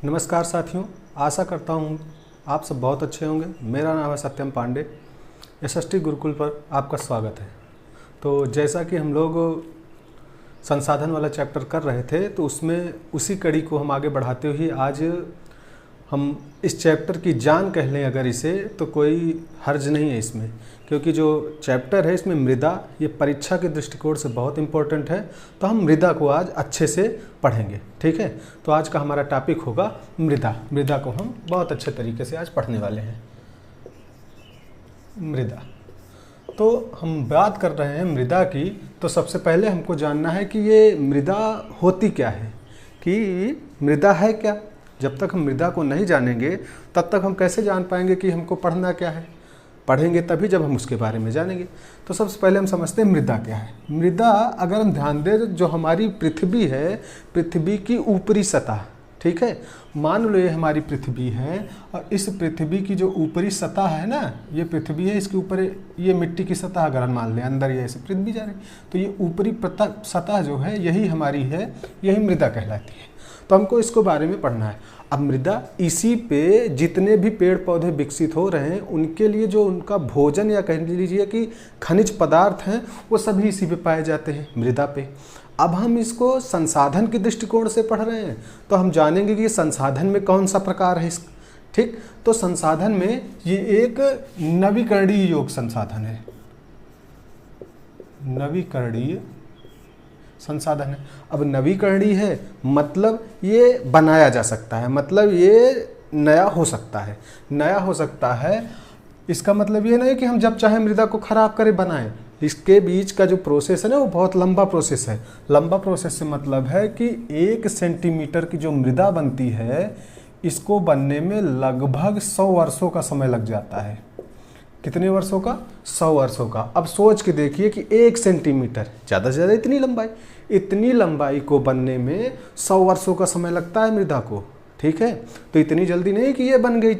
नमस्कार साथियों, आशा करता हूँ आप सब बहुत अच्छे होंगे। मेरा नाम है सत्यम पांडे। एसएसटी गुरुकुल पर आपका स्वागत है। तो जैसा कि हम लोग संसाधन वाला चैप्टर कर रहे थे, तो उसमें उसी कड़ी को हम आगे बढ़ाते हुए आज हम इस चैप्टर की जान कह लें अगर इसे, तो कोई हर्ज नहीं है इसमें, क्योंकि जो चैप्टर है इसमें मृदा, ये परीक्षा के दृष्टिकोण से बहुत इम्पोर्टेंट है। तो हम मृदा को आज अच्छे से पढ़ेंगे, ठीक है। तो आज का हमारा टॉपिक होगा मृदा। मृदा को हम बहुत अच्छे तरीके से आज पढ़ने वाले हैं। मृदा, तो हम बात कर रहे हैं मृदा की। तो सबसे पहले हमको जानना है कि ये मृदा होती क्या है, कि मृदा है क्या। जब तक हम मृदा को नहीं जानेंगे तब तक हम कैसे जान पाएंगे कि हमको पढ़ना क्या है। पढ़ेंगे तभी जब हम उसके बारे में जानेंगे। तो सबसे पहले हम समझते हैं मृदा क्या है। मृदा, अगर हम ध्यान दें, जो हमारी पृथ्वी है, पृथ्वी की ऊपरी सतह, ठीक है। मान लो ये हमारी पृथ्वी है और इस पृथ्वी की जो ऊपरी सतह है ना, ये पृथ्वी है, इसके ऊपर ये मिट्टी की सतह अगर हम मान लें, अंदर ये ऐसे पृथ्वी जा रही, तो ये ऊपरी सतह जो है यही हमारी है, यही मृदा कहलाती है। तो हमको इसको बारे में पढ़ना है। अब मृदा, इसी पे जितने भी पेड़ पौधे विकसित हो रहे हैं उनके लिए जो उनका भोजन या कह लीजिए कि खनिज पदार्थ हैं, वो सभी इसी पे पाए जाते हैं, मृदा पे। अब हम इसको संसाधन के दृष्टिकोण से पढ़ रहे हैं, तो हम जानेंगे कि संसाधन में कौन सा प्रकार है ठीक। तो संसाधन में ये एक नवीकरणीय योग संसाधन है, नवीकरणीय संसाधन है। अब नवीकरणीय है मतलब ये बनाया जा सकता है, मतलब ये नया हो सकता है। नया हो सकता है इसका मतलब ये नहीं कि हम जब चाहे मृदा को खराब करें बनाएं। इसके बीच का जो प्रोसेस है ना, वो बहुत लंबा प्रोसेस है। लंबा प्रोसेस से मतलब है कि 1 सेंटीमीटर की जो मृदा बनती है, इसको बनने में लगभग 100 वर्षों का समय लग जाता है। कितने वर्षों का? 100 वर्षों का। अब सोच के देखिए कि 1 सेंटीमीटर, ज़्यादा से ज़्यादा इतनी लंबाई को बनने में 100 वर्षों का समय लगता है मृदा को, ठीक है। तो इतनी जल्दी नहीं कि ये बन गई,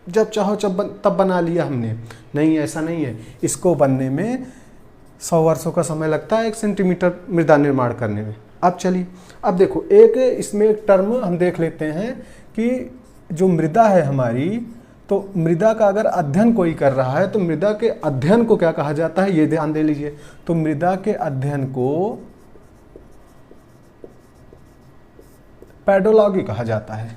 जब चाहो तब बना लिया हमने, नहीं, ऐसा नहीं है। इसको बनने में 100 वर्षों का समय लगता है 1 सेंटीमीटर मृदा निर्माण करने में। अब चलिए, अब देखो, एक इसमें एक टर्म हम देख लेते हैं कि जो मृदा है हमारी, तो मृदा का अगर अध्ययन कोई कर रहा है तो मृदा के अध्ययन को क्या कहा जाता है, ये ध्यान दे लीजिए। तो मृदा के अध्ययन को पेडोलॉजी कहा जाता है।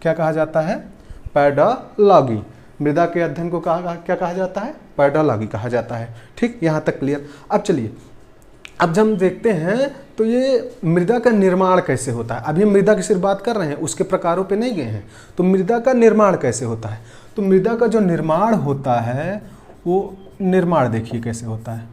क्या कहा जाता है? पेडोलॉजी। मृदा के अध्ययन को क्या कहा जाता है? पेडोलॉजी कहा जाता है, ठीक। यहां तक क्लियर। अब चलिए, अब जब हम देखते हैं तो ये मृदा का निर्माण कैसे होता है। अभी हम मृदा की सिर्फ बात कर रहे हैं, उसके प्रकारों पे नहीं गए हैं। तो मृदा का निर्माण कैसे होता है, तो मृदा का जो निर्माण होता है वो निर्माण देखिए कैसे होता है।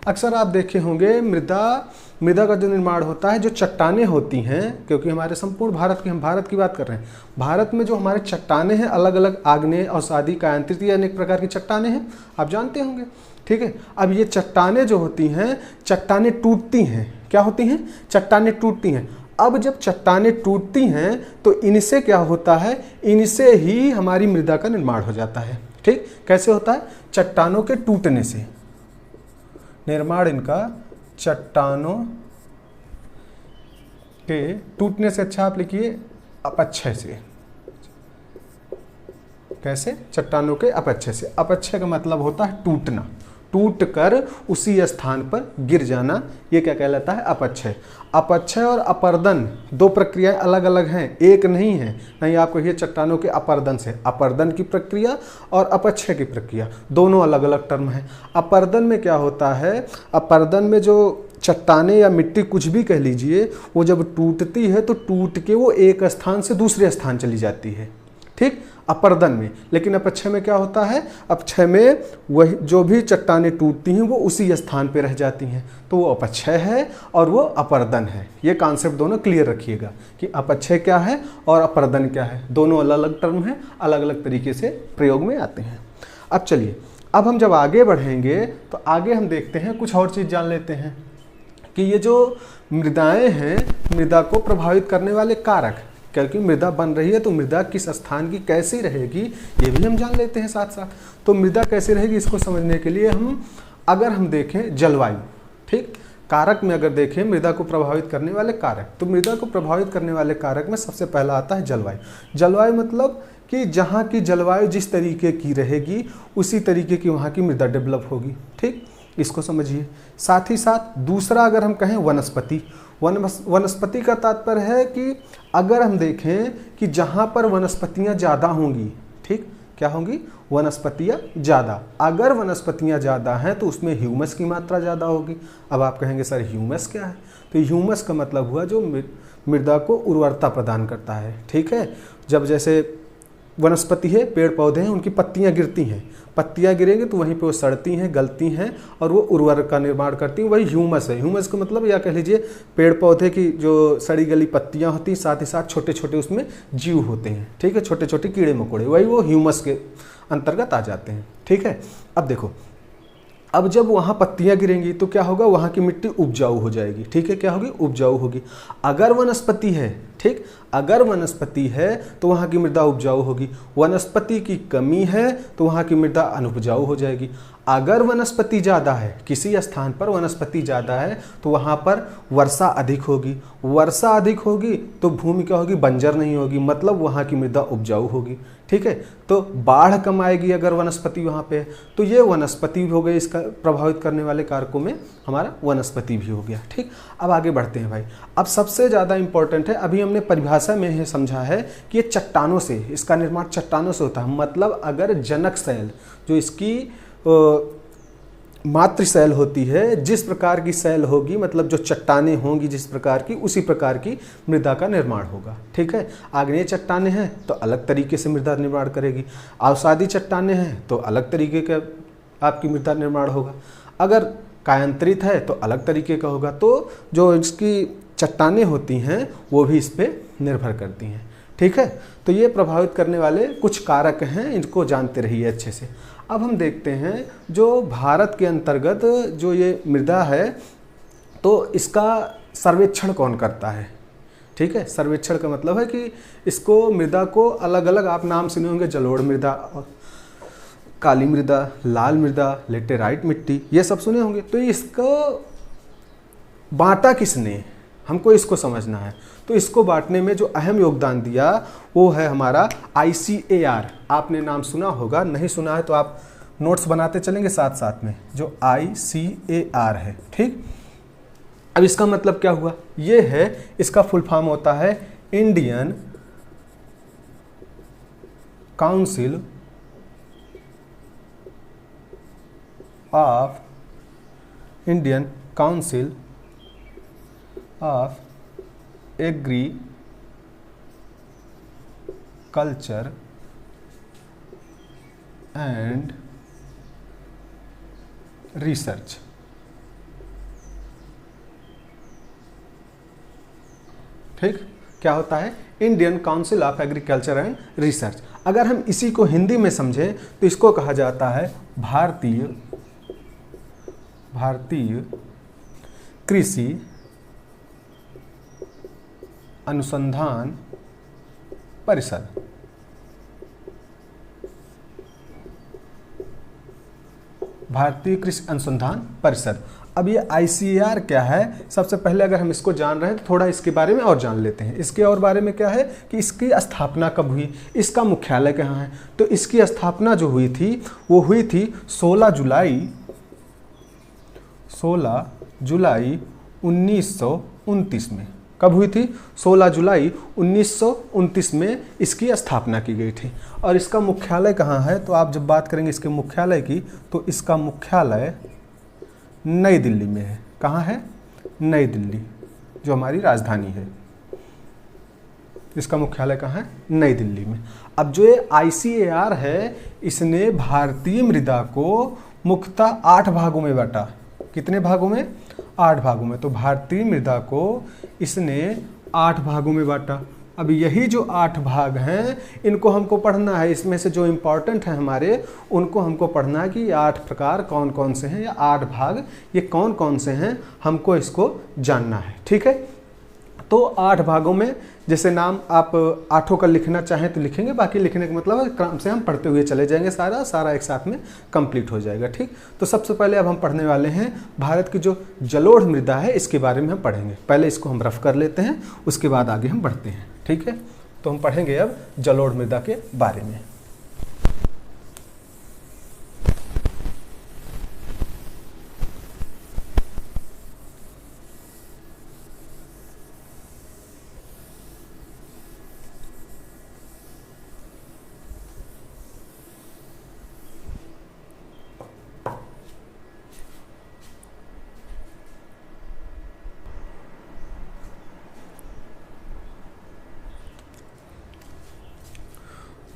अक्सर आप देखे होंगे मृदा का जो निर्माण होता है, जो चट्टानें होती हैं, क्योंकि हमारे संपूर्ण हम भारत की बात कर रहे हैं। भारत में जो हमारे चट्टानें हैं, अलग अलग आग्नेय, अवसादी, कायांतरित, अनेक प्रकार की चट्टानें हैं, आप जानते होंगे, ठीक है। अब ये चट्टानें जो होती हैं, चट्टानें टूटती हैं। क्या होती हैं? चट्टानें टूटती हैं। अब जब चट्टानें टूटती हैं तो इनसे क्या होता है, इनसे ही हमारी मृदा का निर्माण हो जाता है, ठीक। कैसे होता है? चट्टानों के टूटने से निर्माण इनका, चट्टानों के टूटने से, अच्छा आप लिखिए अपक्षय से। कैसे? चट्टानों के अपक्षय से। अपक्षय का मतलब होता है टूटना, टूट कर उसी स्थान पर गिर जाना, ये क्या कहलाता है? अपक्षय। अपक्षय और अपर्दन दो प्रक्रियाएं अलग अलग हैं, एक नहीं है। नहीं, आपको ये चट्टानों के अपर्दन से, अपर्दन की प्रक्रिया और अपक्षय की प्रक्रिया दोनों अलग अलग टर्म हैं। अपर्दन में क्या होता है? अपर्दन में जो चट्टानें या मिट्टी कुछ भी कह लीजिए, वो जब टूटती है तो टूट के वो एक स्थान से दूसरे स्थान चली जाती है, ठीक, अपर्दन में। लेकिन अपक्षय में क्या होता है? अपक्षय में वही जो भी चट्टानें टूटती हैं वो उसी स्थान पे रह जाती हैं, तो वो अपक्षय है और वो अपर्दन है। ये कॉन्सेप्ट दोनों क्लियर रखिएगा कि अपक्षय क्या है और अपर्दन क्या है। दोनों अलग अलग टर्म हैं, अलग अलग तरीके से प्रयोग में आते हैं। अब चलिए, अब हम जब आगे बढ़ेंगे तो आगे हम देखते हैं, कुछ और चीज़ जान लेते हैं कि ये जो मृदाएं हैं, मृदा को प्रभावित करने वाले कारक, क्योंकि मृदा बन रही है तो मृदा किस स्थान की कैसी रहेगी ये भी हम जान लेते हैं साथ साथ। तो मृदा कैसी रहेगी इसको समझने के लिए हम अगर हम देखें जलवायु, ठीक, कारक में अगर देखें मृदा को प्रभावित करने वाले कारक, तो मृदा को प्रभावित करने वाले कारक में सबसे पहला आता है जलवायु। जलवायु मतलब कि जहाँ की जलवायु जिस तरीके की रहेगी उसी तरीके की वहाँ की मृदा डेवलप होगी। ठीक, इसको समझिए। साथ ही साथ दूसरा अगर हम कहें वनस्पति, वनस्पति का तात्पर्य है कि अगर हम देखें कि जहाँ पर वनस्पतियाँ ज़्यादा होंगी, ठीक, क्या होंगी, वनस्पतियाँ ज़्यादा, अगर वनस्पतियाँ ज़्यादा हैं तो उसमें ह्यूमस की मात्रा ज़्यादा होगी। अब आप कहेंगे सर ह्यूमस क्या है, तो ह्यूमस का मतलब हुआ जो मृदा को उर्वरता प्रदान करता है। ठीक है, जब जैसे वनस्पति है, पेड़ पौधे हैं, उनकी पत्तियां गिरती हैं, पत्तियां गिरेंगे तो वहीं पे वो सड़ती हैं, गलती हैं और वो उर्वरक का निर्माण करती हैं, वही ह्यूमस है। ह्यूमस का मतलब या कह लीजिए पेड़ पौधे की जो सड़ी गली पत्तियां होती हैं, साथ ही साथ छोटे छोटे उसमें जीव होते हैं। ठीक है, छोटे छोटे कीड़े मकोड़े, वही वो ह्यूमस के अंतर्गत आ जाते हैं। ठीक है, अब देखो, अब जब वहाँ पत्तियाँ गिरेंगी तो क्या होगा, वहाँ की मिट्टी उपजाऊ हो जाएगी। ठीक है, क्या होगी, उपजाऊ होगी। अगर वनस्पति है, ठीक, अगर वनस्पति है तो वहाँ की मृदा उपजाऊ होगी। वनस्पति की कमी है तो वहाँ की मृदा अनुपजाऊ हो जाएगी। अगर वनस्पति ज़्यादा है, किसी स्थान पर वनस्पति ज़्यादा है तो वहाँ पर वर्षा अधिक होगी। वर्षा अधिक होगी तो भूमि क्या होगी, बंजर नहीं होगी, मतलब वहाँ की मृदा उपजाऊ होगी। ठीक है, तो बाढ़ कम आएगी अगर वनस्पति वहाँ पे है। तो ये वनस्पति भी हो गई, इसका प्रभावित करने वाले कारकों में हमारा वनस्पति भी हो गया। ठीक, अब आगे बढ़ते हैं भाई। अब सबसे ज़्यादा इंपॉर्टेंट है, अभी हमने परिभाषा में ये समझा है कि ये चट्टानों से, इसका निर्माण चट्टानों से होता है। मतलब अगर जनक शैल जो इसकी मातृ शैल होती है, जिस प्रकार की शैल होगी, मतलब जो चट्टानें होंगी जिस प्रकार की, उसी प्रकार की मृदा का निर्माण होगा। ठीक है, आग्नेय चट्टानें हैं तो अलग तरीके से मृदा निर्माण करेगी, अवसादी चट्टानें हैं तो अलग तरीके का आपकी मृदा निर्माण होगा, अगर कायांतरित है तो अलग तरीके का होगा। तो जो इसकी चट्टानें होती हैं वो भी इस पर निर्भर करती हैं। ठीक है, तो ये प्रभावित करने वाले कुछ कारक हैं, इनको जानते रहिए अच्छे से। अब हम देखते हैं जो भारत के अंतर्गत जो ये मृदा है तो इसका सर्वेक्षण कौन करता है। ठीक है, सर्वेक्षण का मतलब है कि इसको मृदा को अलग अलग, आप नाम सुने होंगे, जलोढ़ मृदा, काली मृदा, लाल मृदा, लेटेराइट मिट्टी, ये सब सुने होंगे। तो इसको बांटा किसने, हमको इसको समझना है। तो इसको बांटने में जो अहम योगदान दिया वो है हमारा ICAR। आपने नाम सुना होगा, नहीं सुना है तो आप नोट्स बनाते चलेंगे साथ साथ में, जो ICAR है। ठीक, अब इसका मतलब क्या हुआ, ये है, इसका फुल फॉर्म होता है Indian council of agriculture and research. ठीक, क्या होता है, Indian council of agriculture and research. अगर हम इसी को हिंदी में समझें तो इसको कहा जाता है भारतीय कृषि अनुसंधान परिषद। भारतीय कृषि अनुसंधान परिषद। अब ये ICAR क्या है, सबसे पहले अगर हम इसको जान रहे हैं तो थोड़ा इसके बारे में और जान लेते हैं। इसके और बारे में क्या है कि इसकी स्थापना कब हुई, इसका मुख्यालय कहाँ है। तो इसकी स्थापना जो हुई थी वो हुई थी 16 जुलाई 1929 में। कब हुई थी, 16 जुलाई 1929 में इसकी स्थापना की गई थी। और इसका मुख्यालय कहाँ है, तो आप जब बात करेंगे इसके मुख्यालय की तो इसका मुख्यालय नई दिल्ली में है। कहाँ है, नई दिल्ली, जो हमारी राजधानी है। इसका मुख्यालय कहाँ है, नई दिल्ली में। अब जो ये ICAR है, इसने भारतीय मृदा को मुख्यतः 8 भागों में बांटा। कितने भागों में, 8 भागों में। तो भारतीय मृदा को इसने 8 भागों में बांटा। अब यही जो 8 भाग हैं इनको हमको पढ़ना है। इसमें से जो इम्पोर्टेंट है हमारे, उनको हमको पढ़ना है कि ये 8 प्रकार कौन कौन से हैं, या 8 भाग ये कौन कौन से हैं, हमको इसको जानना है। ठीक है, तो 8 भागों में जैसे नाम आप 8 का लिखना चाहें तो लिखेंगे, बाकी लिखने का मतलब है क्रम से हम पढ़ते हुए चले जाएंगे, सारा एक साथ में कंप्लीट हो जाएगा। ठीक, तो सबसे पहले अब हम पढ़ने वाले हैं भारत की जो जलोढ़ मृदा है इसके बारे में हम पढ़ेंगे। पहले इसको हम रफ कर लेते हैं, उसके बाद आगे हम बढ़ते हैं। ठीक है, तो हम पढ़ेंगे अब जलोढ़ मृदा के बारे में।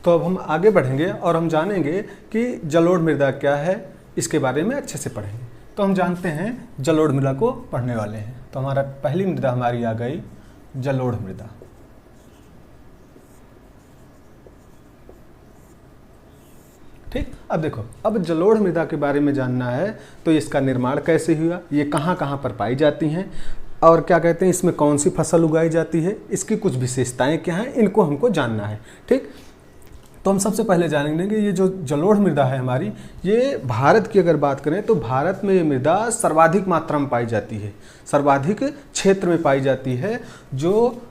तो अब हम आगे बढ़ेंगे और हम जानेंगे कि जलोढ़ मृदा क्या है, इसके बारे में अच्छे से पढ़ेंगे। तो हम जानते हैं जलोढ़ मृदा को पढ़ने वाले हैं। तो हमारा पहली मृदा हमारी आ गई जलोढ़ मृदा। ठीक, अब देखो, अब जलोढ़ मृदा के बारे में जानना है तो इसका निर्माण कैसे हुआ, ये कहाँ कहाँ पर पाई जाती हैं और क्या कहते हैं इसमें कौन सी फसल उगाई जाती है, इसकी कुछ विशेषताएं क्या हैं, इनको हमको जानना है। ठीक, तो हम सबसे पहले जानेंगे कि ये जो जलोढ़ मृदा है हमारी, ये भारत की अगर बात करें तो भारत में ये मृदा सर्वाधिक मात्रा में पाई जाती है, सर्वाधिक क्षेत्र में पाई जाती है। जो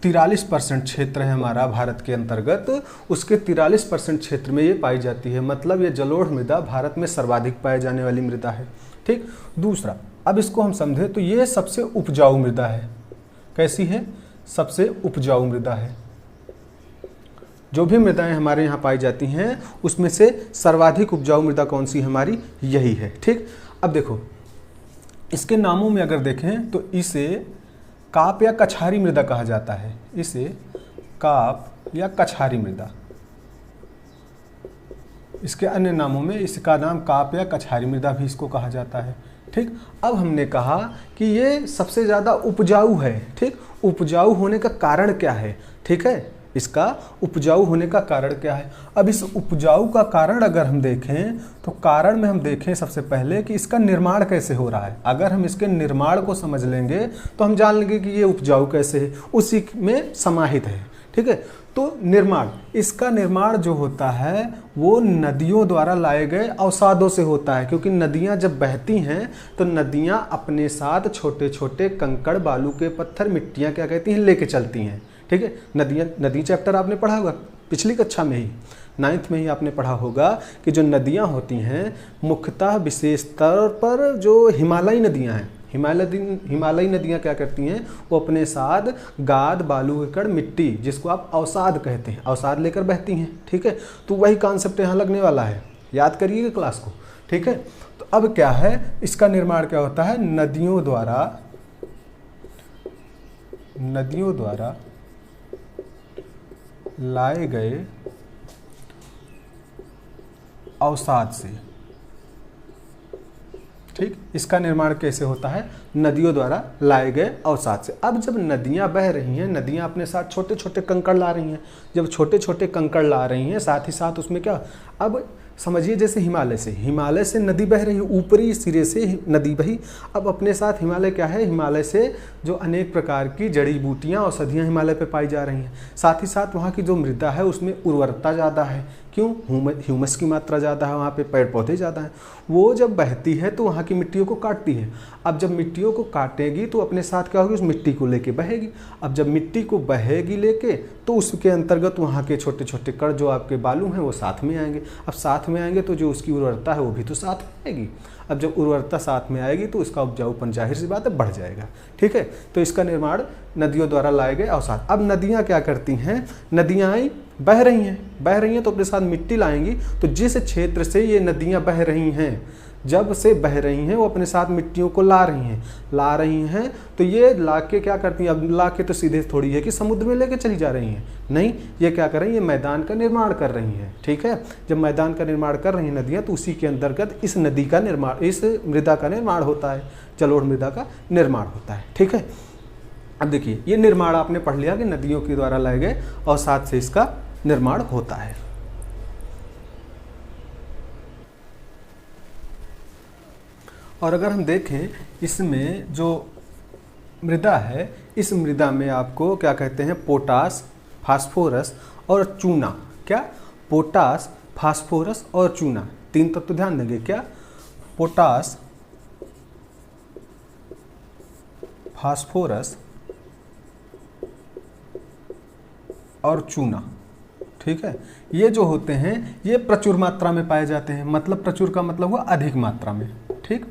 43% क्षेत्र है हमारा भारत के अंतर्गत, उसके 43% क्षेत्र में ये पाई जाती है। मतलब ये जलोढ़ मृदा भारत में सर्वाधिक पाए जाने वाली मृदा है। ठीक, दूसरा, अब इसको हम समझें तो ये सबसे उपजाऊ मृदा है। कैसी है? सबसे उपजाऊ मृदा है। जो भी मृदाएं हमारे यहाँ पाई जाती हैं उसमें से सर्वाधिक उपजाऊ मृदा कौन सी हमारी? यही है। ठीक, अब देखो इसके नामों में अगर देखें तो इसे काप या कछारी मृदा कहा जाता है। इसे काप या कछारी मृदा, इसके अन्य नामों में इसका नाम काप या कछारी मृदा भी इसको कहा जाता है। ठीक, अब हमने कहा कि ये सबसे ज़्यादा उपजाऊ है। ठीक, उपजाऊ होने का कारण क्या है? ठीक है, इसका उपजाऊ होने का कारण क्या है? अब इस उपजाऊ का कारण अगर हम देखें तो कारण में हम देखें सबसे पहले कि इसका निर्माण कैसे हो रहा है। अगर हम इसके निर्माण को समझ लेंगे तो हम जान लेंगे कि ये उपजाऊ कैसे है, उसी में समाहित है। ठीक है, तो निर्माण, इसका निर्माण जो होता है वो नदियों द्वारा लाए गए अवसादों से होता है। क्योंकि नदियाँ जब बहती हैं तो नदियाँ अपने साथ छोटे छोटे कंकड़, बालू के पत्थर, मिट्टियाँ क्या कहती हैं लेके चलती हैं। ठीक है, नदी चैप्टर आपने पढ़ा होगा पिछली कक्षा में ही, 9th में ही आपने पढ़ा होगा कि जो नदियाँ होती हैं मुख्यतः विशेष तौर पर जो हिमालयी नदियाँ हैं, हिमालयी नदियाँ क्या करती हैं, वो अपने साथ गाद, बालू, एकड़, मिट्टी, जिसको आप अवसाद कहते हैं, अवसाद लेकर बहती हैं। ठीक है, तो वही कॉन्सेप्ट यहाँ लगने वाला है, याद करिएगा क्लास को। ठीक है, तो अब क्या है, इसका निर्माण क्या होता है? नदियों द्वारा लाए गए अवसाद से। ठीक, इसका निर्माण कैसे होता है? नदियों द्वारा लाए गए अवसाद से। अब जब नदियां बह रही हैं, नदियां अपने साथ छोटे छोटे कंकड़ ला रही हैं। जब छोटे छोटे कंकड़ ला रही हैं, साथ ही साथ उसमें क्या, अब समझिए जैसे हिमालय से नदी बह रही है, ऊपरी सिरे से नदी बही। अब अपने साथ हिमालय क्या है, हिमालय से जो अनेक प्रकार की जड़ी बूटियाँ, औषधियाँ हिमालय पे पाई जा रही हैं। साथ ही साथ वहाँ की जो मृदा है उसमें उर्वरता ज़्यादा है। क्यों? ह्यूमस की मात्रा ज़्यादा है, वहाँ पे पेड़ पौधे ज़्यादा हैं। वो जब बहती है तो वहाँ की मिट्टियों को काटती है। अब जब मिट्टियों को काटेगी तो अपने साथ क्या होगी, उस मिट्टी को लेके बहेगी। अब जब मिट्टी को बहेगी लेके तो उसके अंतर्गत वहाँ के छोटे छोटे कण जो आपके बालू हैं वो साथ में आएंगे। अब साथ में आएंगे तो जो उसकी उर्वरता है वो भी तो साथ में आएगी। अब जब उर्वरता साथ में आएगी तो उसका उपजाऊपन जाहिर सी बात है बढ़ जाएगा। ठीक है, तो इसका निर्माण नदियों द्वारा लाए गए अवसाद। अब नदियाँ क्या करती हैं, नदियाँ बह रही हैं तो अपने साथ मिट्टी लाएंगी। तो जिस क्षेत्र से ये नदियाँ बह रही हैं, जब से बह रही हैं वो अपने साथ मिट्टियों को ला रही हैं तो ये लाके क्या करती हैं, अब लाके तो सीधे थोड़ी है कि समुद्र में लेके चली जा रही हैं, नहीं, ये क्या कर रही हैं, मैदान का निर्माण कर रही हैं। ठीक है, जब मैदान का निर्माण कर रही हैं नदियाँ तो उसी के अंतर्गत इस नदी का निर्माण, इस मृदा का निर्माण होता है, जलोढ़ मृदा का निर्माण होता है। ठीक है, अब देखिए ये निर्माण आपने पढ़ लिया कि नदियों के द्वारा लाए गए अवसाद से इसका निर्माण होता है। और अगर हम देखें इसमें जो मृदा है, इस मृदा में आपको क्या कहते हैं, पोटास, फास्फोरस और चूना। क्या? पोटास, फास्फोरस और चूना, 3 तत्व ध्यान देंगे। क्या? पोटास, फास्फोरस और चूना। ठीक है, ये जो होते हैं ये प्रचुर मात्रा में पाए जाते हैं। मतलब प्रचुर का मतलब हुआ अधिक मात्रा में। ठीक,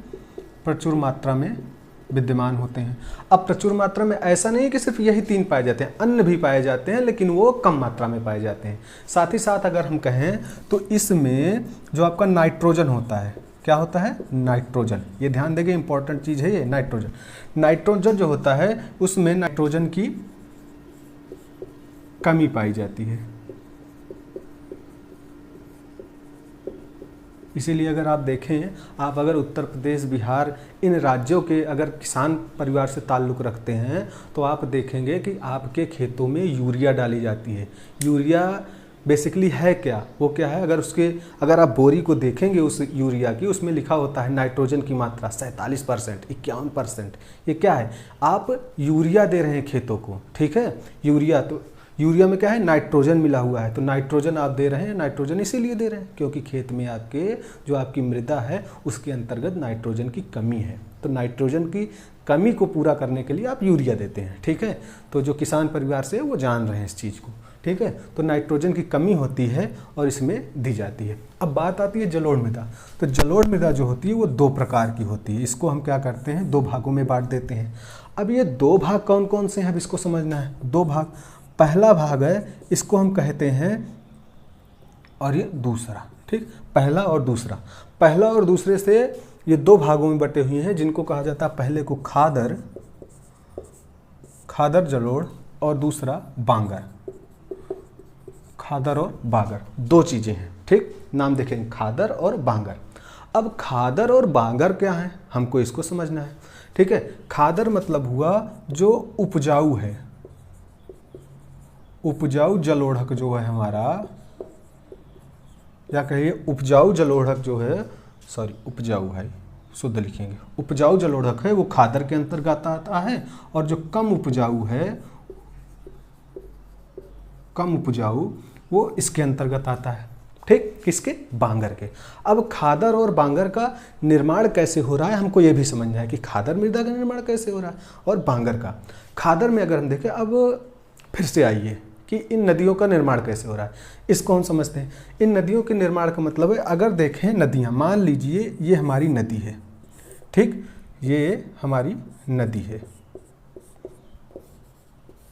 प्रचुर मात्रा में विद्यमान होते हैं। अब प्रचुर मात्रा में ऐसा नहीं कि सिर्फ यही 3 पाए जाते हैं, अन्य भी पाए जाते हैं, लेकिन वो कम मात्रा में पाए जाते हैं। साथ ही साथ अगर हम कहें तो इसमें जो आपका नाइट्रोजन होता है, क्या होता है? नाइट्रोजन। ये ध्यान देंगे, इंपॉर्टेंट चीज़ है ये नाइट्रोजन। नाइट्रोजन जो होता है उसमें नाइट्रोजन की कमी पाई जाती है। इसीलिए अगर आप देखें, आप अगर उत्तर प्रदेश, बिहार, इन राज्यों के अगर किसान परिवार से ताल्लुक़ रखते हैं तो आप देखेंगे कि आपके खेतों में यूरिया डाली जाती है। यूरिया बेसिकली है क्या? वो क्या है? अगर आप बोरी को देखेंगे उस यूरिया की, उसमें लिखा होता है नाइट्रोजन की मात्रा 47%, 51%। ये क्या है? आप यूरिया दे रहे हैं खेतों को। ठीक है, यूरिया में क्या है? नाइट्रोजन मिला हुआ है। तो नाइट्रोजन आप दे रहे हैं, नाइट्रोजन इसीलिए दे रहे हैं क्योंकि खेत में आपकी मृदा है उसके अंतर्गत नाइट्रोजन की कमी है। तो नाइट्रोजन की कमी को पूरा करने के लिए आप यूरिया देते हैं। ठीक है, तो जो किसान परिवार से है वो जान रहे हैं इस चीज़ को। ठीक है, तो नाइट्रोजन की कमी होती है और इसमें दी जाती है। अब बात आती है जलोढ़ मृदा। तो जलोढ़ मृदा जो होती है वो 2 प्रकार की होती है। इसको हम क्या करते हैं, 2 भागों में बांट देते हैं। अब ये 2 भाग कौन कौन से हैं, अब इसको समझना है। 2 भाग, पहला भाग है इसको हम कहते हैं, और ये दूसरा। ठीक, पहला और दूसरा। पहला और दूसरे से ये 2 भागों में बटे हुए हैं जिनको कहा जाता है, पहले को खादर जलोढ़ और दूसरा बांगर। खादर और बांगर 2 चीज़ें हैं। ठीक, नाम देखेंगे खादर और बांगर। अब खादर और बांगर क्या है, हमको इसको समझना है। ठीक है, खादर मतलब हुआ जो उपजाऊ है, उपजाऊ जलोढ़क जो है हमारा, या कहिए उपजाऊ जलोढ़क जो है, उपजाऊ है, शुद्ध लिखेंगे, उपजाऊ जलोढ़क है वो खादर के अंतर्गत आता है। और जो कम उपजाऊ वो इसके अंतर्गत आता है। ठीक, किसके? बांगर के। अब खादर और बांगर का निर्माण कैसे हो रहा है हमको ये भी समझना है कि खादर मृदा का निर्माण कैसे हो रहा है और बांगर का। खादर में अगर हम देखें, अब फिर से आइए कि इन नदियों का निर्माण कैसे हो रहा है, इसको हम समझते हैं। इन नदियों के निर्माण का मतलब है, अगर देखें नदियाँ, मान लीजिए ये हमारी नदी है। ठीक, ये हमारी नदी है,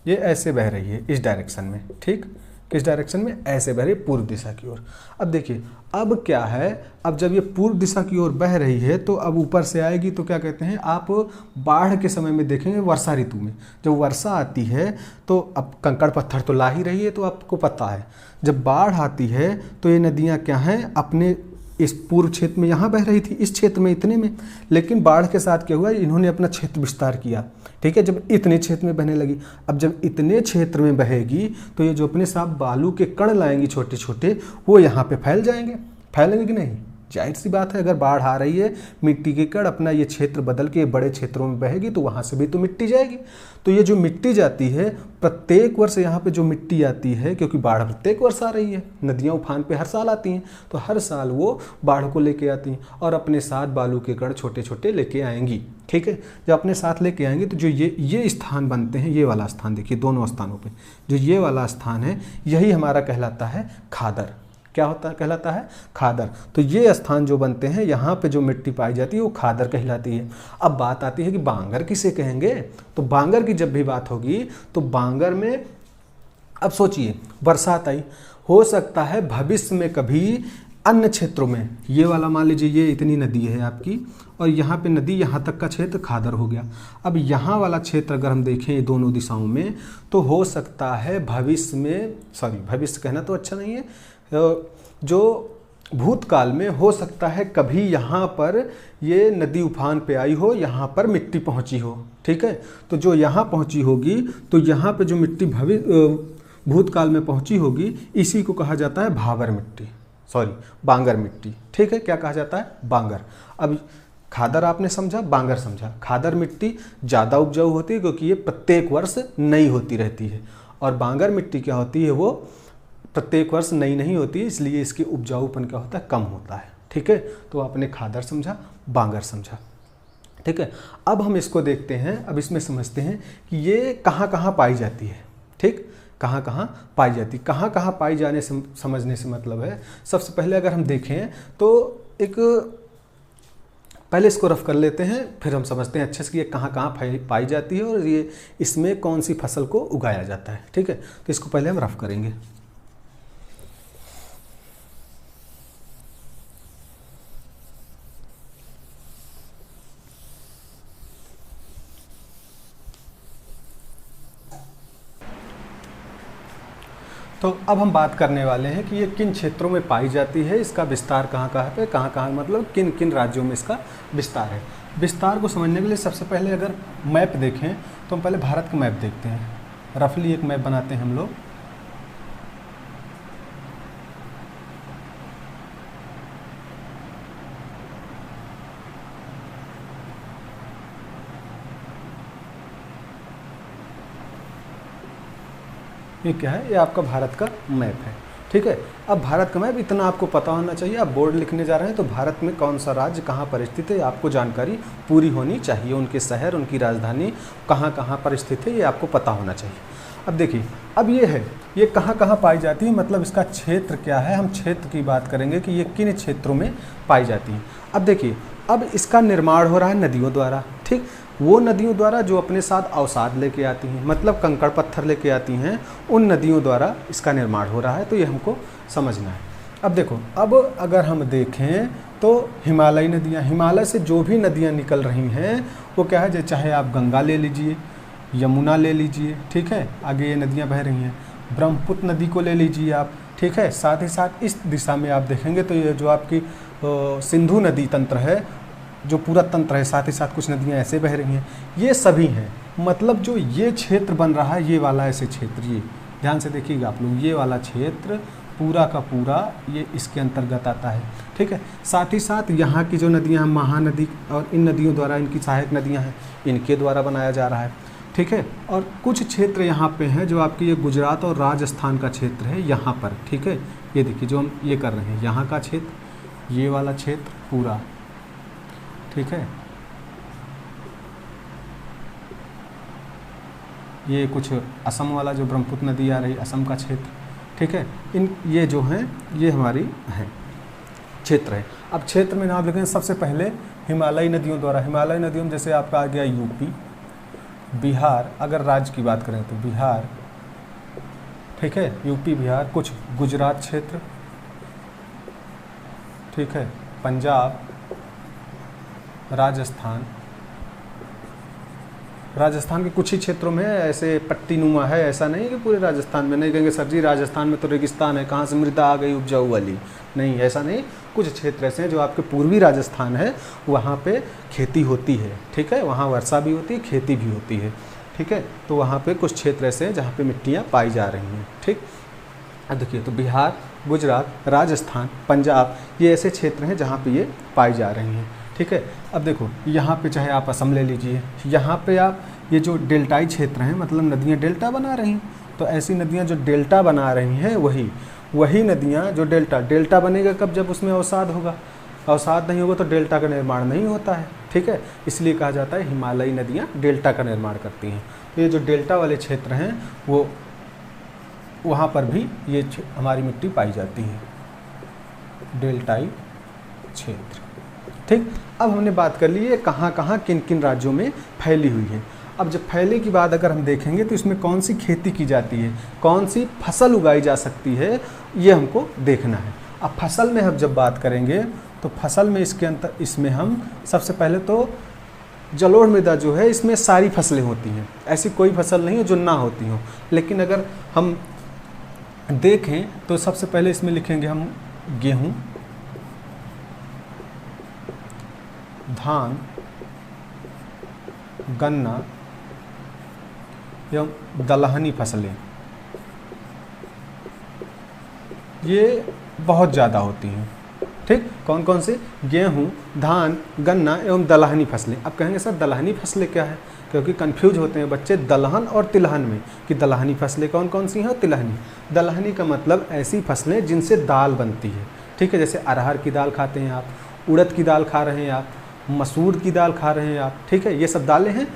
ये ऐसे बह रही है इस डायरेक्शन में। ठीक, किस डायरेक्शन में? ऐसे बह रही है, पूर्व दिशा की ओर। अब देखिए, अब क्या है, अब जब ये पूर्व दिशा की ओर बह रही है तो अब ऊपर से आएगी तो क्या कहते हैं, आप बाढ़ के समय में देखेंगे, वर्षा ऋतु में जब वर्षा आती है तो अब कंकड़ पत्थर तो ला ही रही है, तो आपको पता है जब बाढ़ आती है तो ये नदियाँ क्या हैं, अपने इस पूर्व क्षेत्र में यहाँ बह रही थी, इस क्षेत्र में इतने में, लेकिन बाढ़ के साथ क्या हुआ, इन्होंने अपना क्षेत्र विस्तार किया। ठीक है, जब इतने क्षेत्र में बहने लगी, अब जब इतने क्षेत्र में बहेगी तो ये जो अपने साथ बालू के कण लाएंगी छोटे छोटे, वो यहाँ पे फैलेंगे कि नहीं? जाहिर सी बात है, अगर बाढ़ आ रही है, मिट्टी के कण अपना ये क्षेत्र बदल के बड़े क्षेत्रों में बहेगी तो वहाँ से भी तो मिट्टी जाएगी। तो ये जो मिट्टी जाती है, प्रत्येक वर्ष यहाँ पे जो मिट्टी आती है, क्योंकि बाढ़ प्रत्येक वर्ष आ रही है, नदियाँ उफान पे हर साल आती हैं, तो हर साल वो बाढ़ को लेके आती हैं और अपने साथ बालू के कण छोटे छोटे लेके आएंगी। ठीक है, जब अपने साथ लेके आएंगी तो जो ये स्थान बनते हैं, ये वाला स्थान देखिए, दोनों स्थानों पे जो ये वाला स्थान है, यही हमारा कहलाता है खादर। क्या कहलाता है? खादर। तो ये स्थान जो बनते हैं, यहाँ पे जो मिट्टी पाई जाती है वो खादर कहलाती है। अब बात आती है कि बांगर किसे कहेंगे, तो बांगर की जब भी बात होगी तो बांगर में, अब सोचिए, बरसात आई, हो सकता है भविष्य में कभी अन्य क्षेत्रों में, ये वाला मान लीजिए ये इतनी नदी है आपकी, और यहाँ पे नदी, यहाँ तक का क्षेत्र खादर हो गया। अब यहाँ वाला क्षेत्र अगर हम देखें दोनों दिशाओं में, तो हो सकता है भविष्य में, भविष्य कहना तो अच्छा नहीं है, जो भूतकाल में हो सकता है कभी यहाँ पर ये नदी उफान पे आई हो, यहाँ पर मिट्टी पहुँची हो। ठीक है, तो जो यहाँ पहुँची होगी, तो यहाँ पे जो मिट्टी भूतकाल में पहुँची होगी, इसी को कहा जाता है बांगर मिट्टी। ठीक है, क्या कहा जाता है? बांगर। अब खादर आपने समझा, बांगर समझा। खादर मिट्टी ज़्यादा उपजाऊ होती है क्योंकि ये प्रत्येक वर्ष नई होती रहती है, और बांगर मिट्टी क्या होती है, वो प्रत्येक वर्ष नई नहीं होती है, इसलिए इसकी उपजाऊपन क्या होता है, कम होता है। ठीक है, तो आपने खादर समझा, बांगर समझा। ठीक है, अब हम इसको देखते हैं, अब इसमें समझते हैं कि ये कहाँ कहाँ पाई जाती है। ठीक, कहाँ कहाँ पाई जाती, कहाँ कहाँ पाई जाने से समझने से मतलब है, सबसे पहले अगर हम देखें तो एक पहले इसको रफ कर लेते हैं, फिर हम समझते हैं अच्छे से कि ये कहाँ कहाँ पाई जाती है और ये इसमें कौन सी फसल को उगाया जाता है। ठीक है, तो इसको पहले हम रफ करेंगे। तो अब हम बात करने वाले हैं कि ये किन क्षेत्रों में पाई जाती है, इसका विस्तार कहाँ कहाँ पे, कहाँ कहाँ मतलब किन किन राज्यों में इसका विस्तार है। विस्तार को समझने के लिए सबसे पहले अगर मैप देखें तो हम पहले भारत का मैप देखते हैं। रफली एक मैप बनाते हैं हम लोग। ये क्या है, ये आपका भारत का मैप है। ठीक है, अब भारत का मैप इतना आपको पता होना चाहिए। आप बोर्ड लिखने जा रहे हैं तो भारत में कौन सा राज्य कहाँ पर स्थित है, आपको जानकारी पूरी होनी चाहिए। उनके शहर, उनकी राजधानी कहाँ कहाँ पर स्थित है, ये आपको पता होना चाहिए। अब देखिए, अब ये है, ये कहाँ कहाँ पाई जाती है, मतलब इसका क्षेत्र क्या है। हम क्षेत्र की बात करेंगे कि ये किन क्षेत्रों में पाई जाती है। अब देखिए, अब इसका निर्माण हो रहा है नदियों द्वारा। ठीक, वो नदियों द्वारा जो अपने साथ अवसाद लेके आती हैं, मतलब कंकड़ पत्थर लेके आती हैं, उन नदियों द्वारा इसका निर्माण हो रहा है। तो ये हमको समझना है। अब देखो, अब अगर हम देखें तो हिमालयी नदियाँ, हिमालय से जो भी नदियाँ निकल रही हैं वो क्या है, चाहे आप गंगा ले लीजिए, यमुना ले लीजिए, ठीक है, आगे ये नदियाँ बह रही हैं, ब्रह्मपुत्र नदी को ले लीजिए आप। ठीक है, साथ ही साथ इस दिशा में आप देखेंगे तो ये जो आपकी सिंधु नदी तंत्र है, जो पूरा तंत्र है, साथ ही साथ कुछ नदियाँ ऐसे बह रही हैं, ये सभी हैं। मतलब जो ये क्षेत्र बन रहा है, ये वाला ऐसे क्षेत्र, ये ध्यान से देखिएगा आप लोग, ये वाला क्षेत्र पूरा का पूरा ये इसके अंतर्गत आता है। ठीक है, साथ ही साथ यहाँ की जो नदियाँ, महानदी और इन नदियों द्वारा, इनकी सहायक नदियाँ हैं, इनके द्वारा बनाया जा रहा है। ठीक है, और कुछ क्षेत्र यहाँ पे हैं जो आपकी ये गुजरात और राजस्थान का क्षेत्र है यहाँ पर। ठीक है, ये देखिए जो हम ये कर रहे हैं, यहाँ का क्षेत्र, ये वाला क्षेत्र पूरा। ठीक है, ये कुछ असम वाला जो ब्रह्मपुत्र नदी आ रही, असम का क्षेत्र। ठीक है, इन ये जो हैं ये हमारी हैं क्षेत्र है। अब क्षेत्र में नाम लिखें सबसे पहले हिमालयी नदियों द्वारा। हिमालयी नदियों में जैसे आपका आ गया यूपी, बिहार, अगर राज्य की बात करें तो बिहार, ठीक है, यूपी बिहार, कुछ गुजरात क्षेत्र, ठीक है, पंजाब, राजस्थान। राजस्थान के कुछ ही क्षेत्रों में ऐसे पट्टीनुमा है, ऐसा नहीं कि पूरे राजस्थान में। नहीं कहेंगे सर जी राजस्थान में तो रेगिस्तान है, कहाँ से मृदा आ गई उपजाऊ वाली, नहीं, ऐसा नहीं। कुछ क्षेत्र ऐसे हैं जो आपके पूर्वी राजस्थान है, वहाँ पे खेती होती है। ठीक है, वहाँ वर्षा भी होती है, खेती भी होती है। ठीक है, तो वहाँ पे कुछ क्षेत्र ऐसे हैं जहाँ पे मिट्टियाँ पाई जा रही हैं। ठीक, अब देखिए, तो बिहार, गुजरात, राजस्थान, पंजाब, ये ऐसे क्षेत्र हैं जहाँ पे ये पाई जा रही हैं। ठीक है, अब देखो यहाँ पे चाहे आप असम ले लीजिए, यहाँ पे आप ये जो डेल्टाई क्षेत्र हैं, मतलब नदियाँ डेल्टा बना रही हैं, तो ऐसी नदियाँ जो डेल्टा बना रही हैं वही नदियाँ जो डेल्टा बनेगा कब, जब उसमें अवसाद होगा। अवसाद नहीं होगा तो डेल्टा का निर्माण नहीं होता है। ठीक है, इसलिए कहा जाता है हिमालयी नदियाँ डेल्टा का निर्माण करती हैं। तो ये जो डेल्टा वाले क्षेत्र हैं वो वहाँ पर भी ये हमारी मिट्टी पाई जाती है, डेल्टाई क्षेत्र। ठीक, अब हमने बात कर ली है कहाँ कहाँ किन किन राज्यों में फैली हुई है। अब जब फैले की बात अगर हम देखेंगे तो इसमें कौन सी खेती की जाती है, कौन सी फसल उगाई जा सकती है, ये हमको देखना है। अब फसल में हम जब बात करेंगे तो फसल में इसमें हम सबसे पहले तो जलोढ़ मृदा जो है, इसमें सारी फसलें होती हैं, ऐसी कोई फसल नहीं है जो ना होती हो। लेकिन अगर हम देखें तो सबसे पहले इसमें लिखेंगे हम गेहूँ, धान, गन्ना एवं दलहनी फसलें, ये बहुत ज़्यादा होती हैं। ठीक, कौन कौन से? गेहूँ, धान, गन्ना एवं दलहनी फसलें। अब कहेंगे सर दलहनी फसलें क्या है, क्योंकि कंफ्यूज होते हैं बच्चे दलहन और तिलहन में कि दलहनी फसलें कौन कौन सी हैं। तिलहनी, दलहनी का मतलब ऐसी फसलें जिनसे दाल बनती है। ठीक है, जैसे अरहर की दाल खाते हैं आप, उड़द की दाल खा रहे हैं आप, मसूर की दाल खा रहे हैं आप। ठीक है, ये सब दालें हैं।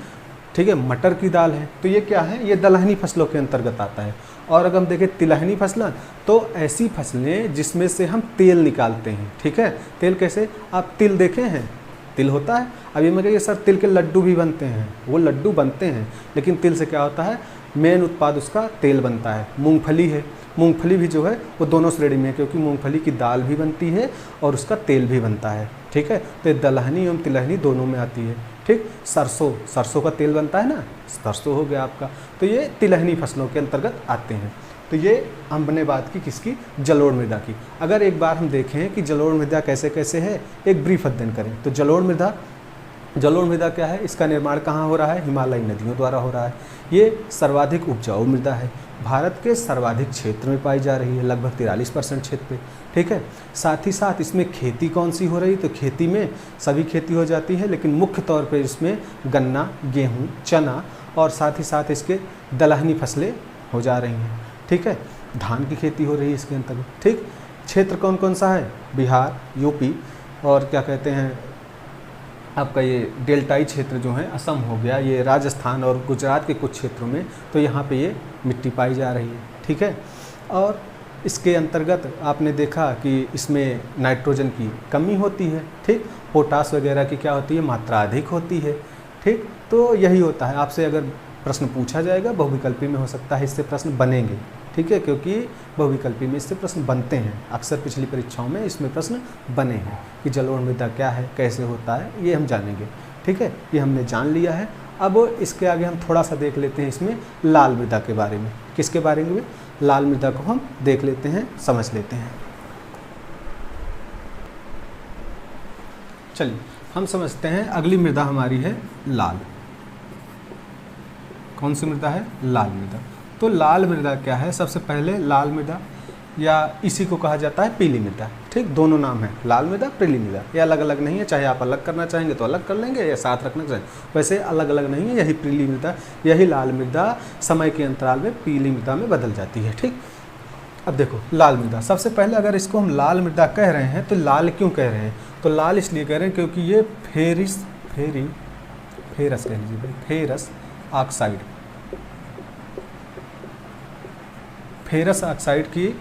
ठीक है, मटर की दाल है, तो ये क्या है? ये दलहनी फसलों के अंतर्गत आता है। और अगर हम देखें तिलहनी फसलें, तो ऐसी फसलें जिसमें से हम तेल निकालते हैं। ठीक है, तेल कैसे? आप तिल देखे हैं? तिल होता है। अब ये मैं कहिए सर तिल के लड्डू भी बनते हैं, वो लड्डू बनते हैं, लेकिन तिल से क्या होता है? मेन उत्पाद उसका तेल बनता है। मूंगफली है, मूंगफली भी जो है वो दोनों श्रेणी में है, क्योंकि मूंगफली की दाल भी बनती है और उसका तेल भी बनता है। ठीक है, तो दलहनी एवं तिलहनी दोनों में आती है। ठीक, सरसों, सरसों का तेल बनता है ना, सरसों हो गया आपका, तो ये तिलहनी फसलों के अंतर्गत आते हैं। तो ये हमने बात की किसकी? जलोढ़ मृदा की। अगर एक बार हम देखें कि जलोढ़ मृदा कैसे कैसे है, एक ब्रीफ अध्ययन करें। तो जलोढ़ मृदा क्या है? इसका निर्माण कहाँ हो रहा है? हिमालयी नदियों द्वारा हो रहा है। ये सर्वाधिक उपजाऊ मृदा है, भारत के सर्वाधिक क्षेत्र में पाई जा रही है, लगभग 43% क्षेत्र पे। ठीक है, साथ ही साथ इसमें खेती कौन सी हो रही? तो खेती में सभी खेती हो जाती है, लेकिन मुख्य तौर पे इसमें गन्ना, गेहूँ, चना और साथ ही साथ इसके दलहनी फसलें हो जा रही हैं। ठीक है, धान की खेती हो रही है इसके अंतर्गत। ठीक, क्षेत्र कौन कौन सा है? बिहार, यूपी और क्या कहते हैं आपका ये डेल्टाई क्षेत्र जो है, असम हो गया, ये राजस्थान और गुजरात के कुछ क्षेत्रों में, तो यहाँ पे ये मिट्टी पाई जा रही है। ठीक है, और इसके अंतर्गत आपने देखा कि इसमें नाइट्रोजन की कमी होती है। ठीक, पोटास वगैरह की क्या होती है? मात्रा अधिक होती है। ठीक, तो यही होता है। आपसे अगर प्रश्न पूछा जाएगा, बहुविकल्पी में हो सकता है इससे प्रश्न बनेंगे। ठीक है, क्योंकि बहुविकल्पी में इससे प्रश्न बनते हैं, अक्सर पिछली परीक्षाओं में इसमें प्रश्न बने हैं कि जलोढ़ मृदा क्या है, कैसे होता है, ये हम जानेंगे। ठीक है, ये हमने जान लिया है। अब इसके आगे हम थोड़ा सा देख लेते हैं इसमें लाल मृदा के बारे में। किसके बारे में? लाल मृदा को हम देख लेते हैं, समझ लेते हैं। चलिए हम समझते हैं। अगली मृदा हमारी है लाल। कौन सी मृदा है? लाल मृदा। तो लाल मृदा क्या है? सबसे पहले लाल मृदा या इसी को कहा जाता है पीली मृदा। ठीक, दोनों नाम है, लाल मृदा, पीली मृदा। ये अलग अलग नहीं है, चाहे आप अलग करना चाहेंगे तो अलग कर लेंगे या साथ रखना चाहेंगे, वैसे अलग अलग नहीं है। यही पीली मृदा, यही लाल मृदा समय के अंतराल में पीली मृदा में बदल जाती है। ठीक, अब देखो लाल मृदा, सबसे पहले अगर इसको हम लाल मृदा कह रहे हैं तो लाल क्यों कह रहे हैं? तो लाल इसलिए कह रहे हैं क्योंकि ये फेरस कह लीजिए भाई, फेरस ऑक्साइड की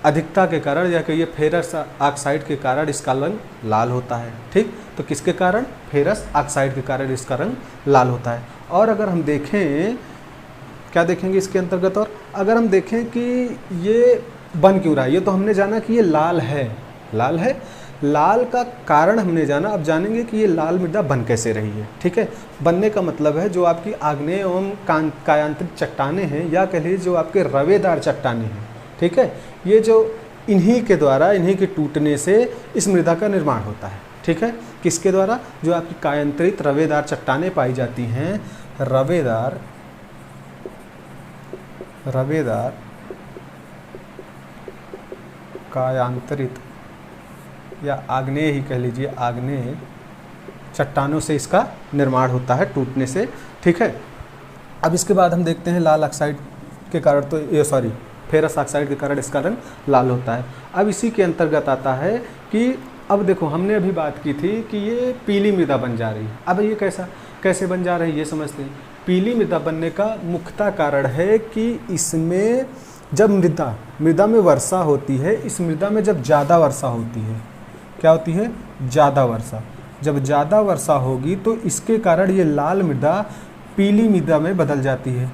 अधिकता के कारण या कहिए फेरस ऑक्साइड के कारण इसका रंग लाल होता है। ठीक, तो किसके कारण? फेरस ऑक्साइड के कारण इसका रंग लाल होता है। और अगर हम देखें, क्या देखेंगे इसके अंतर्गत? और अगर हम देखें कि ये बन क्यों रहा है, ये तो हमने जाना कि ये लाल है, लाल का कारण हमने जाना। अब जानेंगे कि ये लाल मृदा बन कैसे रही है। ठीक है, बनने का मतलब है जो आपकी आग्नेय एवं कायांतरित चट्टानें हैं, या कह लीजिए जो आपके रवेदार चट्टानें हैं। ठीक है, ये जो इन्हीं के द्वारा, इन्हीं के टूटने से इस मृदा का निर्माण होता है। ठीक है, किसके द्वारा? जो आपकी कायांतरित रवेदार चट्टानें पाई जाती हैं, रवेदार कायांतरित या आग्नेय ही कह लीजिए, आग्नेय चट्टानों से इसका निर्माण होता है टूटने से। ठीक है, अब इसके बाद हम देखते हैं लाल ऑक्साइड के कारण, तो ये फेरस ऑक्साइड के कारण इसका रंग लाल होता है। अब इसी के अंतर्गत आता है कि अब देखो हमने अभी बात की थी कि ये पीली मृदा बन जा रही है। अब ये कैसे बन जा रही है ये समझते हैं। पीली मृदा बनने का मुख्यतः कारण है कि इसमें जब मृदा में वर्षा होती है, इस मृदा में जब ज़्यादा वर्षा होती है, क्या होती है? ज़्यादा वर्षा। जब ज़्यादा वर्षा होगी तो इसके कारण ये लाल मृदा पीली मृदा में बदल जाती है।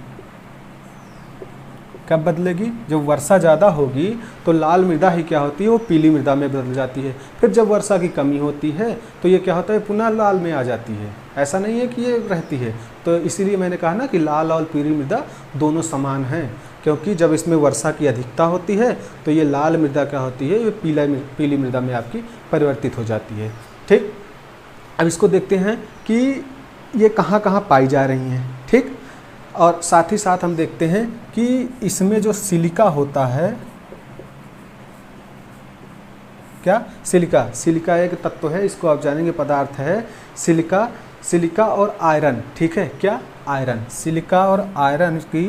कब बदलेगी? जब वर्षा ज़्यादा होगी तो लाल मृदा ही क्या होती है? वो पीली मृदा में बदल जाती है। फिर जब वर्षा की कमी होती है तो ये क्या होता है? पुनः लाल में आ जाती है। ऐसा नहीं है कि ये रहती है। तो इसीलिए मैंने कहा ना कि लाल और पीली मृदा दोनों समान हैं, क्योंकि जब इसमें वर्षा की अधिकता होती है तो ये लाल मृदा क्या होती है? ये पीली मृदा में आपकी परिवर्तित हो जाती है। ठीक, अब इसको देखते हैं कि ये कहाँ कहाँ पाई जा रही हैं। ठीक, और साथ ही साथ हम देखते हैं कि इसमें जो सिलिका होता है, क्या? सिलिका। सिलिका एक तत्व है, इसको आप जानेंगे, पदार्थ है सिलिका। सिलिका और आयरन, ठीक है, क्या? आयरन। सिलिका और आयरन की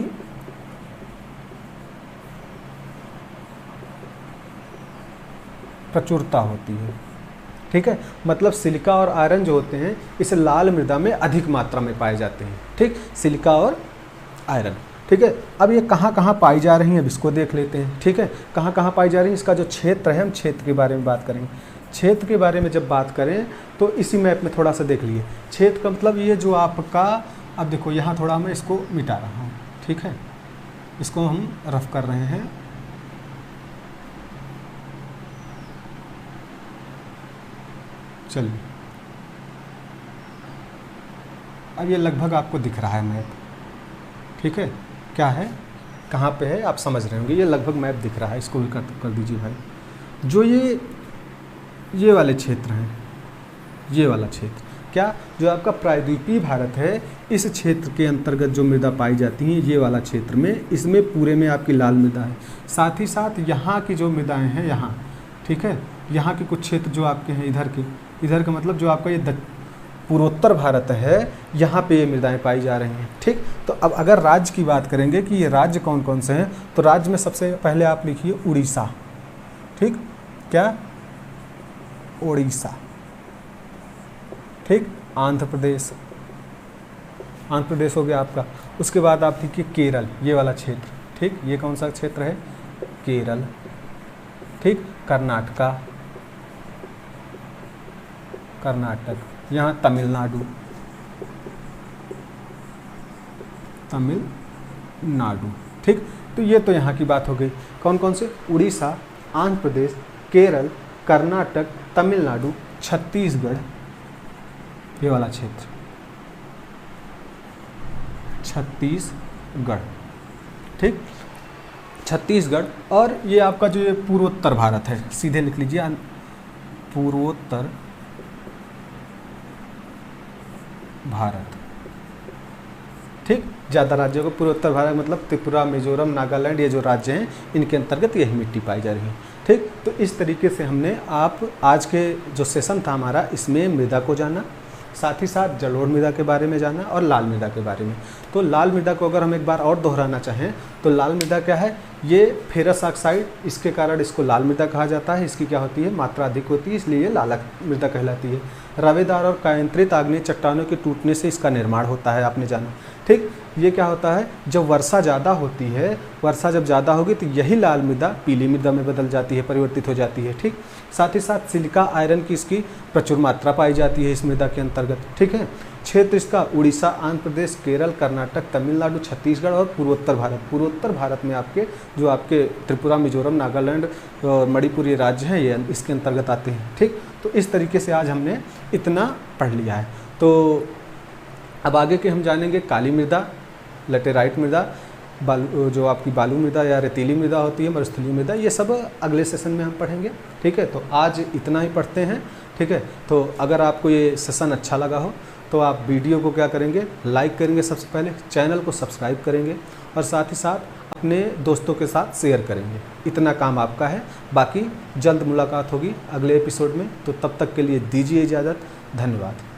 प्रचुरता होती है, ठीक है। मतलब सिलिका और आयरन जो होते हैं इस लाल मृदा में अधिक मात्रा में पाए जाते हैं, ठीक। सिलिका और आयरन, ठीक है। अब ये कहाँ कहाँ पाई जा रही हैं, अब इसको देख लेते हैं, ठीक है। कहाँ कहाँ पाई जा रही हैं, इसका जो क्षेत्र है, हम क्षेत्र के बारे में बात करेंगे। क्षेत्र के बारे में जब बात करें तो इसी मैप में थोड़ा सा देख लिए। क्षेत्र का मतलब ये जो आपका, अब देखो यहाँ थोड़ा मैं इसको मिटा रहा हूँ, ठीक है, इसको हम रफ कर रहे हैं। चलिए, अब ये लगभग आपको दिख रहा है मैप, ठीक है। क्या है, कहाँ पे है, आप समझ रहे होंगे। ये लगभग मैप दिख रहा है, इसको भी कर दीजिए भाई। जो ये वाले क्षेत्र हैं, ये वाला क्षेत्र क्या, जो आपका प्रायद्वीपीय भारत है, इस क्षेत्र के अंतर्गत जो मृदा पाई जाती हैं, ये वाला क्षेत्र में, इसमें पूरे में आपकी लाल मृदा है। साथ ही साथ यहाँ की जो मृदाएँ हैं यहाँ, ठीक है, यहाँ के कुछ क्षेत्र जो आपके हैं इधर का मतलब जो आपका ये पूर्वोत्तर भारत है, यहाँ पे ये मृदाएं पाई जा रही हैं, ठीक। तो अब अगर राज्य की बात करेंगे कि ये राज्य कौन कौन से हैं, तो राज्य में सबसे पहले आप लिखिए उड़ीसा, ठीक, क्या? उड़ीसा, ठीक। आंध्र प्रदेश, आंध्र प्रदेश हो गया आपका। उसके बाद आप लिखिए केरल, ये वाला क्षेत्र, ठीक। ये कौन सा क्षेत्र है? केरल, ठीक। कर्नाटक, यहाँ तमिलनाडु, ठीक। तो ये तो यहाँ की बात हो गई। कौन कौन से? उड़ीसा, आंध्र प्रदेश, केरल, कर्नाटक, तमिलनाडु, छत्तीसगढ़, ये वाला क्षेत्र, छत्तीसगढ़, ठीक। छत्तीसगढ़। और ये आपका जो ये पूर्वोत्तर भारत है, सीधे लिख लीजिए पूर्वोत्तर भारत, ठीक। ज़्यादा राज्यों को पूर्वोत्तर भारत मतलब त्रिपुरा, मिजोरम, नागालैंड, ये जो राज्य हैं इनके अंतर्गत यही मिट्टी पाई जा रही है, ठीक। तो इस तरीके से हमने आज के जो सेशन था हमारा, इसमें मृदा को जाना, साथ ही साथ जलोढ़ मृदा के बारे में जाना और लाल मृदा के बारे में। तो लाल मृदा को अगर हम एक बार और दोहराना चाहें तो लाल मृदा क्या है? ये फेरस ऑक्साइड, इसके कारण इसको लाल मृदा कहा जाता है। इसकी क्या होती है? मात्रा अधिक होती है, इसलिए ये लाल मृदा कहलाती है। रवेदार और कायंत्रित आग्नेय चट्टानों के टूटने से इसका निर्माण होता है, आपने जाना, ठीक। ये क्या होता है? जब वर्षा ज़्यादा होती है, वर्षा जब ज़्यादा होगी तो यही लाल मृदा पीली मृदा में बदल जाती है, परिवर्तित हो जाती है, ठीक। साथ ही साथ सिलिका आयरन की इसकी प्रचुर मात्रा पाई जाती है इस मृदा के अंतर्गत, ठीक है। क्षेत्र इसका उड़ीसा, आंध्र प्रदेश, केरल, कर्नाटक, तमिलनाडु, छत्तीसगढ़ और पूर्वोत्तर भारत। पूर्वोत्तर भारत में आपके जो आपके त्रिपुरा, मिजोरम, नागालैंड और मणिपुर ये राज्य हैं, ये इसके अंतर्गत आते हैं, ठीक। तो इस तरीके से आज हमने इतना पढ़ लिया है। तो अब आगे के हम जानेंगे काली मृदा, लेटेराइट मृदा, जो आपकी बालू मृदा या रेतीली मृदा होती है, मरुस्थलीय मृदा, ये सब अगले सेशन में हम पढ़ेंगे, ठीक है। तो आज इतना ही पढ़ते हैं, ठीक है। तो अगर आपको ये सेशन अच्छा लगा हो तो आप वीडियो को क्या करेंगे? लाइक करेंगे, सबसे पहले चैनल को सब्सक्राइब करेंगे और साथ ही साथ अपने दोस्तों के साथ शेयर करेंगे। इतना काम आपका है। बाकी जल्द मुलाकात होगी अगले एपिसोड में, तो तब तक के लिए दीजिए इजाज़त। धन्यवाद।